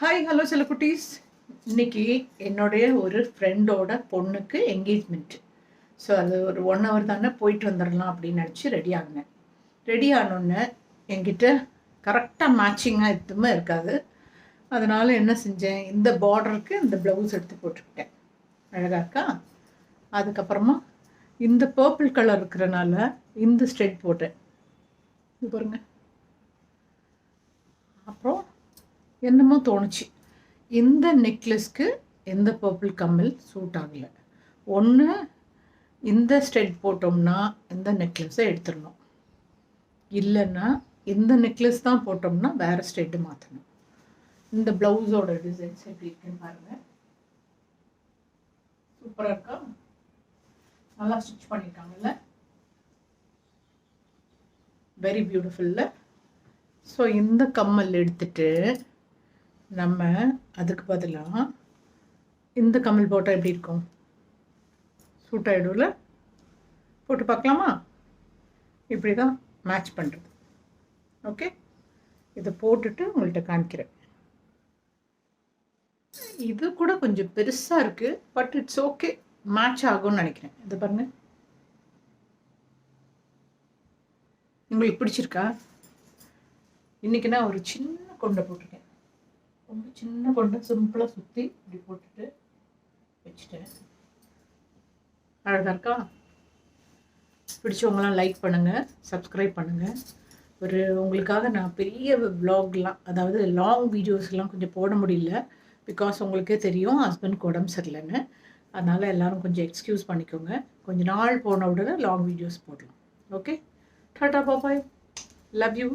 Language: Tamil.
ஹாய் ஹலோ சில குட்டீஸ். இன்னைக்கு என்னுடைய ஒரு ஃப்ரெண்டோட பொண்ணுக்கு என்கேஜ்மெண்ட்டு. ஸோ அது ஒரு 1 ஹவர் தானே, போயிட்டு வந்துடலாம் அப்படின்னு நினச்சி ரெடி ஆகினேன். ரெடி ஆனோடனே என்கிட்ட கரெக்டாக மேட்சிங்காக எதுவுமே இருக்காது. அதனால் என்ன செஞ்சேன், இந்த பார்டருக்கு இந்த ப்ளவுஸ் எடுத்து போட்டுக்கிட்டேன். அழகாக இருக்கா? அதுக்கப்புறமா இந்த பர்பிள் கலர் இருக்கிறனால இந்த ஸ்ட்ரெட் போட்டேன். இது பாருங்க. அப்புறம் என்னமோ தோணுச்சு, இந்த நெக்லஸ்க்கு எந்த பர்பிள் கம்மல் சூட் ஆகலை. ஒன்று இந்த ஸ்ட்ரெட் போட்டோம்னா இந்த நெக்லஸை எடுத்துடணும், இல்லைன்னா இந்த நெக்லஸ் தான் போட்டோம்னா வேறு ஸ்ட்ரெட்டு மாற்றணும். இந்த ப்ளவுஸோட டிசைன்ஸ் எப்படி இருக்குன்னு பாருங்கள். சூப்பராக இருக்கா? நல்லா ஸ்டிச் பண்ணியிருக்காங்கல்ல, வெரி பியூட்டிஃபுல்ல. ஸோ இந்த கம்மல் எடுத்துட்டு நம்ம அதுக்கு பதிலாக இந்த கம்மல் போட்டால் எப்படி இருக்கும்? சூட் ஆகிடும்ல? போட்டு பார்க்கலாமா? இப்படி தான் மேட்ச் பண்ணுறது. ஓகே, இதை போட்டுட்டு உங்கள்கிட்ட காமிக்கிறேன். இது கூட கொஞ்சம் பெருசாக இருக்குது, பட் இட்ஸ் ஓகே, மேட்ச் ஆகும்னு நினைக்கிறேன். இதை பாருங்கள். உங்களுக்கு பிடிச்சிருக்கா? இன்றைக்கி நான் ஒரு சின்ன கொண்டை போட்டிருக்கேன். ரொம்ப சின்ன கொண்டை சிம்பிளாக சுற்றி இப்படி போட்டுட்டு வச்சுட்டேன். அழகாக இருக்கா? பிடிச்சவங்களாம் லைக் பண்ணுங்கள், சப்ஸ்கிரைப் பண்ணுங்கள். உங்களுக்காக நான் பெரிய விலாக்லாம், அதாவது லாங் வீடியோஸ்லாம் கொஞ்சம் போட முடியல. பிகாஸ் உங்களுக்கே தெரியும் ஹஸ்பண்ட்க்கு உடம்பு சரியில்லைன்னு. அதனால் எல்லோரும் கொஞ்சம் எக்ஸ்கியூஸ் பண்ணிக்கோங்க. கொஞ்சம் நாள் போன உடனே லாங் வீடியோஸ் போடலாம். Okay, tata bye bye, love you.